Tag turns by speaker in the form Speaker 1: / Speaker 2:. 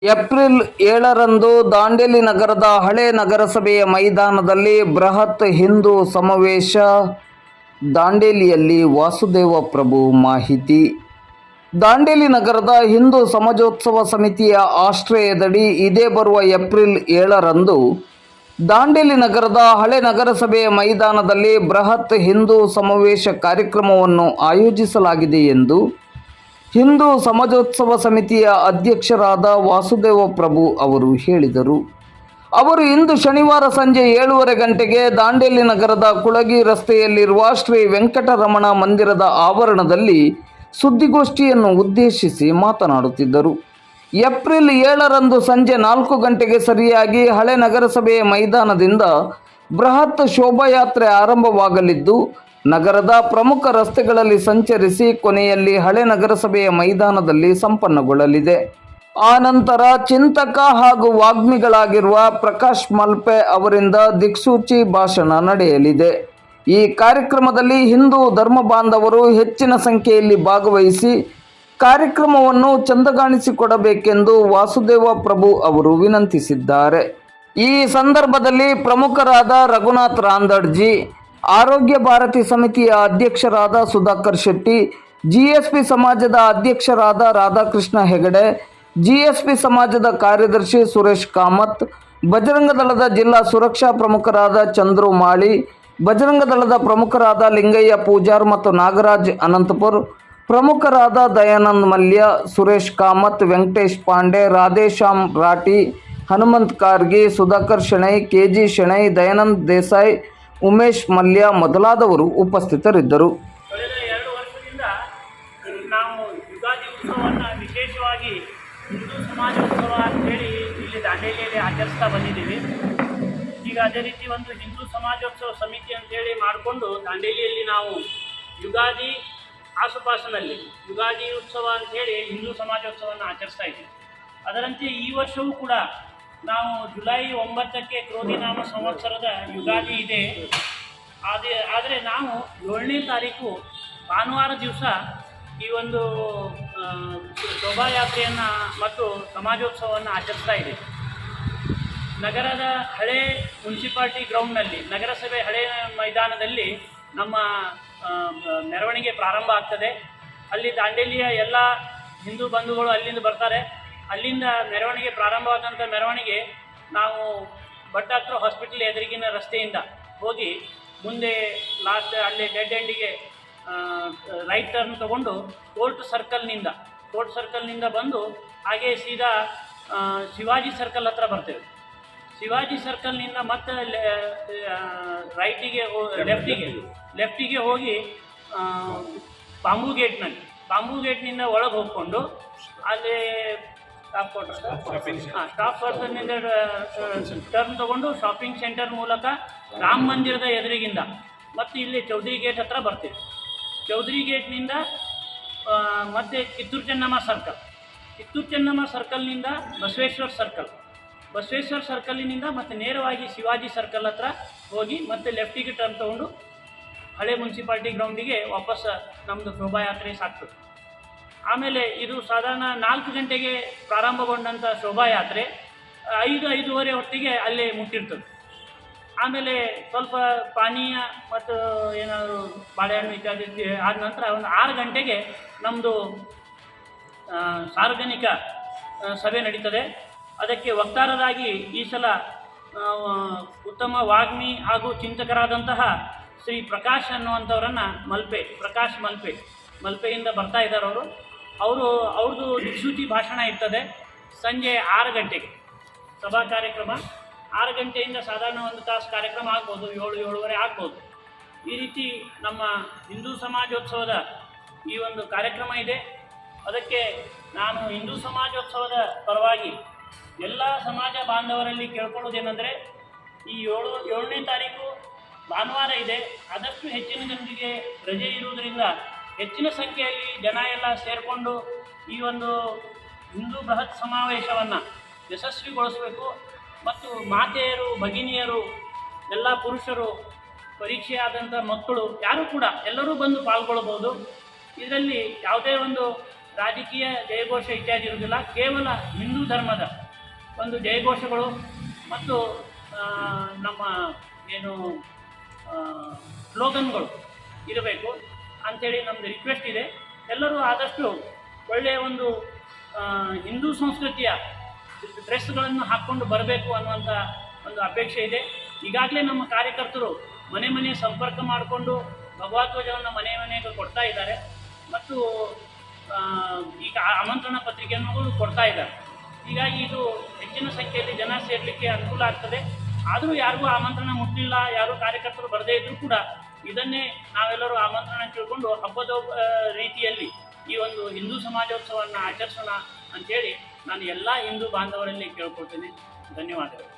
Speaker 1: April 7ರಂದು Dandeli ನಗರದ ಹಳೆ ನಗರಸಭೆಯ ಮೈದಾನದಲ್ಲಿ ಬೃಹತ್ ಹಿಂದೂ ಸಮಾವೇಶ. ದಾಂಡೇಲಿಯಲ್ಲಿ ವಾಸುದೇವ ಪ್ರಭು ಮಾಹಿತಿ. ದಾಂಡೇಲಿ ನಗರದ ಹಿಂದೂ ಸಮಾಜೋತ್ಸವ ಸಮಿತಿಯ ಆಶ್ರಯದಡಿ ಇದೇ ಬರುವ ಏಪ್ರಿಲ್ 7ರಂದು ದಾಂಡೇಲಿ ನಗರದ ಹಳೆ ನಗರಸಭೆಯ ಮೈದಾನದಲ್ಲಿ ಬೃಹತ್ ಹಿಂದೂ ಸಮಾವೇಶ ಕಾರ್ಯಕ್ರಮವನ್ನು ಆಯೋಜಿಸಲಾಗಿದೆ ಎಂದು ಹಿಂದೂ ಸಮಾಜೋತ್ಸವ ಸಮಿತಿಯ ಅಧ್ಯಕ್ಷರಾದ ವಾಸುದೇವ ಪ್ರಭು ಅವರು ಹೇಳಿದರು. ಅವರು ಇಂದು ಶನಿವಾರ ಸಂಜೆ 7:30 ಗಂಟೆಗೆ ದಾಂಡೇಲಿ ನಗರದ ಕುಳಗಿ ರಸ್ತೆಯಲ್ಲಿರುವ ಶ್ರೀ ವೆಂಕಟರಮಣ ಮಂದಿರದ ಆವರಣದಲ್ಲಿ ಸುದ್ದಿಗೋಷ್ಠಿಯನ್ನು ಉದ್ದೇಶಿಸಿ ಮಾತನಾಡುತ್ತಿದ್ದರು. ಏಪ್ರಿಲ್ 7ರಂದು ಸಂಜೆ 4 ಗಂಟೆಗೆ ಸರಿಯಾಗಿ ಹಳೆ ನಗರಸಭೆಯ ಮೈದಾನದಿಂದ ಬೃಹತ್ ಶೋಭಾಯಾತ್ರೆ ಆರಂಭವಾಗಲಿದ್ದು, ನಗರದ ಪ್ರಮುಖ ರಸ್ತೆಗಳಲ್ಲಿ ಸಂಚರಿಸಿ ಕೊನೆಯಲ್ಲಿ ಹಳೆ ನಗರಸಭೆಯ ಮೈದಾನದಲ್ಲಿ ಸಂಪನ್ನಗೊಳ್ಳಲಿದೆ. ಆ ನಂತರ ಚಿಂತಕ ಹಾಗೂ ವಾಗ್ಮಿಗಳಾಗಿರುವ ಪ್ರಕಾಶ್ ಮಲ್ಪೆ ಅವರಿಂದ ದಿಕ್ಸೂಚಿ ಭಾಷಣ ನಡೆಯಲಿದೆ. ಈ ಕಾರ್ಯಕ್ರಮದಲ್ಲಿ ಹಿಂದೂ ಧರ್ಮ ಬಾಂಧವರು ಹೆಚ್ಚಿನ ಸಂಖ್ಯೆಯಲ್ಲಿ ಭಾಗವಹಿಸಿ ಕಾರ್ಯಕ್ರಮವನ್ನು ಚಂದಗಾಣಿಸಿಕೊಡಬೇಕೆಂದು ವಾಸುದೇವ ಪ್ರಭು ಅವರು ವಿನಂತಿಸಿದ್ದಾರೆ. ಈ ಸಂದರ್ಭದಲ್ಲಿ ಪ್ರಮುಖರಾದ ರಘುನಾಥ್ ರಾಂದಡ್ಜಿ, ಆರೋಗ್ಯ ಭಾರತಿ ಸಮಿತಿಯ ಅಧ್ಯಕ್ಷರಾದ ಸುಧಾಕರ್ ಶೆಟ್ಟಿ, ಜಿಎಸ್ಪಿ ಸಮಾಜದ ಅಧ್ಯಕ್ಷರಾದ ರಾಧಾಕೃಷ್ಣ ಹೆಗಡೆ, ಜಿಎಸ್ಪಿ ಸಮಾಜದ ಕಾರ್ಯದರ್ಶಿ ಸುರೇಶ್ ಕಾಮತ್, ಬಜರಂಗ ದಳದ ಜಿಲ್ಲಾ ಸುರಕ್ಷಾ ಪ್ರಮುಖರಾದ ಚಂದ್ರು ಮಾಳಿ, ಬಜರಂಗ ದಳದ ಪ್ರಮುಖರಾದ ಲಿಂಗಯ್ಯ ಪೂಜಾರ್ ಮತ್ತು ನಾಗರಾಜ್ ಅನಂತಪುರ್, ಪ್ರಮುಖರಾದ ದಯಾನಂದ್ ಮಲ್ಯ, ಸುರೇಶ್ ಕಾಮತ್, ವೆಂಕಟೇಶ್ ಪಾಂಡೆ, ರಾಧೇಶ್ಯಾಮ್ ರಾಠಿ, ಹನುಮಂತ್ ಕಾರ್ಗಿ, ಸುಧಾಕರ್ ಶೆಣೈ, ಕೆಜಿ ಶೆಣೈ, ದಯಾನಂದ್ ದೇಸಾಯಿ, ಉಮೇಶ್ ಮಲ್ಯ ಮೊದಲಾದವರು ಉಪಸ್ಥಿತರಿದ್ದರು.
Speaker 2: ಕಳೆದ 2 ವರ್ಷದಿಂದ ನಾವು ಯುಗಾದಿ ಉತ್ಸವವನ್ನು ವಿಶೇಷವಾಗಿ ಹಿಂದೂ ಸಮಾಜೋತ್ಸವ ಅಂತೇಳಿ ಇಲ್ಲಿ ದಾಂಡೇಲಿಯಲ್ಲಿ ಆಚರಿಸ್ತಾ ಬಂದಿದ್ದೀವಿ. ಈಗ ಅದೇ ರೀತಿ ಒಂದು ಹಿಂದೂ ಸಮಾಜೋತ್ಸವ ಸಮಿತಿ ಅಂತೇಳಿ ಮಾಡಿಕೊಂಡು ದಾಂಡೇಲಿಯಲ್ಲಿ ನಾವು ಯುಗಾದಿ ಆಸುಪಾಸಿನಲ್ಲಿ ಯುಗಾದಿ ಉತ್ಸವ ಅಂಥೇಳಿ ಹಿಂದೂ ಸಮಾಜೋತ್ಸವವನ್ನು ಆಚರಿಸ್ತಾ ಇದ್ದೀವಿ. ಅದರಂತೆ ಈ ವರ್ಷವೂ ಕೂಡ ನಾವು ಜುಲೈ 9ಕ್ಕೆ ಕ್ರೋಧಿನಾಮ ಸಂವತ್ಸರದ ಯುಗಾದಿ ಇದೆ. ಆದರೆ ನಾವು 7ನೇ ತಾರೀಕು ಭಾನುವಾರ ದಿವಸ ಈ ಒಂದು ಶೋಭಾಯಾತ್ರೆಯನ್ನು ಮತ್ತು ಸಮಾಜೋತ್ಸವವನ್ನು ಆಚರಿಸ್ತಾ ಇದ್ದೀವಿ. ನಗರದ ಹಳೆ ಮುನ್ಸಿಪಾಲ್ಟಿ ಗ್ರೌಂಡ್ನಲ್ಲಿ, ನಗರಸಭೆ ಹಳೆ ಮೈದಾನದಲ್ಲಿ ನಮ್ಮ ಮೆರವಣಿಗೆ ಪ್ರಾರಂಭ ಆಗ್ತದೆ. ಅಲ್ಲಿ ದಾಂಡೇಲಿಯ ಎಲ್ಲ ಹಿಂದೂ ಬಂಧುಗಳು ಅಲ್ಲಿಂದ ಬರ್ತಾರೆ. ಅಲ್ಲಿಂದ ಮೆರವಣಿಗೆ ಪ್ರಾರಂಭವಾದಂಥ ಮೆರವಣಿಗೆ ನಾವು ಭಟ್ಟಾಕ್ರ ಹಾಸ್ಪಿಟಲ್ ಎದುರಿಗಿನ ರಸ್ತೆಯಿಂದ ಹೋಗಿ ಮುಂದೆ ಲಾಸ್ಟ್ ಅಲ್ಲಿ ಡೆಡ್ ಎಂಡಿಗೆ ರೈಟ್ ಟರ್ನ್ ತಗೊಂಡು ಕೋರ್ಟ್ ಸರ್ಕಲ್ನಿಂದ ಬಂದು ಹಾಗೆ ಸೀದಾ ಶಿವಾಜಿ ಸರ್ಕಲ್ ಹತ್ರ ಬರ್ತೇವೆ. ಶಿವಾಜಿ ಸರ್ಕಲ್ನಿಂದ ಮತ್ತೆ ಲೆಫ್ಟಿಗೆ ಹೋಗಿ ಬಾಂಬು ಗೇಟ್ನಿಂದ ಒಳಗೆ ಹೋಗ್ಕೊಂಡು ಅಲ್ಲಿ ಸ್ಟಾಪ್ ಪರ್ಸನ್ನಿಂದ ಟರ್ನ್ ತಗೊಂಡು ಶಾಪಿಂಗ್ ಸೆಂಟರ್ ಮೂಲಕ ರಾಮ ಮಂದಿರದ ಎದುರಿಗಿಂದ ಮತ್ತು ಇಲ್ಲಿ ಚೌಧರಿ ಗೇಟ್ ಹತ್ರ ಬರ್ತೀವಿ. ಚೌಧರಿ ಗೇಟ್ನಿಂದ ಮತ್ತು ಕಿತ್ತೂರು ಚೆನ್ನಮ್ಮ ಸರ್ಕಲ್ನಿಂದ ಬಸವೇಶ್ವರ ಸರ್ಕಲ್ಲಿನಿಂದ ಮತ್ತು ನೇರವಾಗಿ ಶಿವಾಜಿ ಸರ್ಕಲ್ ಹತ್ರ ಹೋಗಿ ಮತ್ತೆ ಲೆಫ್ಟಿಗೆ ಟರ್ನ್ ತಗೊಂಡು ಹಳೆ ಮುನ್ಸಿಪಾಲ್ಟಿ ಗ್ರೌಂಡಿಗೆ ವಾಪಸ್ ನಮ್ಮದು ಶೋಭಾಯಾತ್ರೆ ಸಾಗ್ತದೆ. ಆಮೇಲೆ ಇದು ಸಾಧಾರಣ 4 ಗಂಟೆಗೆ ಪ್ರಾರಂಭಗೊಂಡಂಥ ಶೋಭಾಯಾತ್ರೆ 5-5:30 ಹೊತ್ತಿಗೆ ಅಲ್ಲೇ ಮುಟ್ಟಿರ್ತದೆ. ಆಮೇಲೆ ಸ್ವಲ್ಪ ಪಾನೀಯ ಮತ್ತು ಏನಾದರೂ ಬಾಳೆಹಣ್ಣು ಇತ್ಯಾದಿ ಆದ ನಂತರ ಒಂದು 6 ಗಂಟೆಗೆ ನಮ್ಮದು ಸಾರ್ವಜನಿಕ ಸಭೆ ನಡೀತದೆ. ಅದಕ್ಕೆ ವಕ್ತಾರರಾಗಿ ಈ ಸಲ ಉತ್ತಮ ವಾಗ್ಮಿ ಹಾಗೂ ಚಿಂತಕರಾದಂತಹ ಶ್ರೀ ಪ್ರಕಾಶ್ ಅನ್ನುವಂಥವರನ್ನು ಪ್ರಕಾಶ್ ಮಲ್ಪೆಯಿಂದ ಬರ್ತಾ ಇದ್ದಾರೆ. ಅವ್ರದ್ದು ದಿಕ್ಸೂಚಿ ಭಾಷಣ ಇರ್ತದೆ. ಸಂಜೆ 6 ಗಂಟೆಗೆ ಸಭಾ ಕಾರ್ಯಕ್ರಮ. 6 ಗಂಟೆಯಿಂದ ಸಾಧಾರಣ 1 ತಾಸು ಕಾರ್ಯಕ್ರಮ ಆಗ್ಬೋದು, 7-7:30 ಆಗ್ಬೋದು. ಈ ರೀತಿ ನಮ್ಮ ಹಿಂದೂ ಸಮಾಜೋತ್ಸವದ ಈ ಒಂದು ಕಾರ್ಯಕ್ರಮ ಇದೆ. ಅದಕ್ಕೆ ನಾನು ಹಿಂದೂ ಸಮಾಜೋತ್ಸವದ ಪರವಾಗಿ ಎಲ್ಲ ಸಮಾಜ ಬಾಂಧವರಲ್ಲಿ ಕೇಳ್ಕೊಳ್ಳೋದೇನೆಂದರೆ, ಈ 7ನೇ ತಾರೀಕು ಭಾನುವಾರ ಇದೆ. ಆದಷ್ಟು ಹೆಚ್ಚಿನ ಜನರಿಗೆ ರಜೆ ಇರುವುದರಿಂದ ಹೆಚ್ಚಿನ ಸಂಖ್ಯೆಯಲ್ಲಿ ಜನ ಎಲ್ಲ ಸೇರಿಕೊಂಡು ಈ ಒಂದು ಹಿಂದೂ ಬೃಹತ್ ಸಮಾವೇಶವನ್ನು ಯಶಸ್ವಿಗೊಳಿಸಬೇಕು. ಮತ್ತು ಮಾತೆಯರು, ಭಗಿನಿಯರು, ಎಲ್ಲ ಪುರುಷರು, ಪರೀಕ್ಷೆ ಆದಂಥ ಮಕ್ಕಳು ಯಾರೂ ಕೂಡ ಎಲ್ಲರೂ ಬಂದು ಪಾಲ್ಗೊಳ್ಬೋದು. ಇದರಲ್ಲಿ ಯಾವುದೇ ಒಂದು ರಾಜಕೀಯ ಜಯಘೋಷ ಇತ್ಯಾದಿ ಇರುವುದಿಲ್ಲ. ಕೇವಲ ಹಿಂದೂ ಧರ್ಮದ ಒಂದು ಜಯಘೋಷಗಳು ಮತ್ತು ನಮ್ಮ ಏನು ಸ್ಲೋಗನ್ಗಳು ಇರಬೇಕು ಅಂಥೇಳಿ ನಮ್ಮದು ರಿಕ್ವೆಸ್ಟ್ ಇದೆ. ಎಲ್ಲರೂ ಆದಷ್ಟು ಒಳ್ಳೆಯ ಒಂದು ಹಿಂದೂ ಸಂಸ್ಕೃತಿಯ ಡ್ರೆಸ್ಗಳನ್ನು ಹಾಕ್ಕೊಂಡು ಬರಬೇಕು ಅನ್ನುವಂಥ ಒಂದು ಅಪೇಕ್ಷೆ ಇದೆ. ಈಗಾಗಲೇ ನಮ್ಮ ಕಾರ್ಯಕರ್ತರು ಮನೆ ಮನೆ ಸಂಪರ್ಕ ಮಾಡಿಕೊಂಡು ಭಗವಧ್ವಜವನ್ನು ಮನೆ ಮನೆಗೆ ಕೊಡ್ತಾ ಇದ್ದಾರೆ ಮತ್ತು ಈಗ ಆಮಂತ್ರಣ ಪತ್ರಿಕೆಯನ್ನು ಕೊಡ್ತಾ ಇದ್ದಾರೆ. ಹೀಗಾಗಿ ಇದು ಹೆಚ್ಚಿನ ಸಂಖ್ಯೆಯಲ್ಲಿ ಜನ ಸೇರಲಿಕ್ಕೆ ಅನುಕೂಲ ಆಗ್ತದೆ. ಆದರೂ ಯಾರಿಗೂ ಆಮಂತ್ರಣ ಮುಟ್ಟಲಿಲ್ಲ, ಯಾರೂ ಕಾರ್ಯಕರ್ತರು ಬರದೇ ಇದ್ದರೂ ಕೂಡ ಇದನ್ನೇ ನಾವೆಲ್ಲರೂ ಆಮಂತ್ರಣ ತಿಳ್ಕೊಂಡು ಹಬ್ಬದ ರೀತಿಯಲ್ಲಿ ಈ ಒಂದು ಹಿಂದೂ ಸಮಾಜೋತ್ಸವವನ್ನು ಆಚರಿಸೋಣ ಅಂಥೇಳಿ ನಾನು ಎಲ್ಲ ಹಿಂದೂ ಬಾಂಧವರಲ್ಲಿ ಕೇಳ್ಕೊಳ್ತೇನೆ. ಧನ್ಯವಾದಗಳು.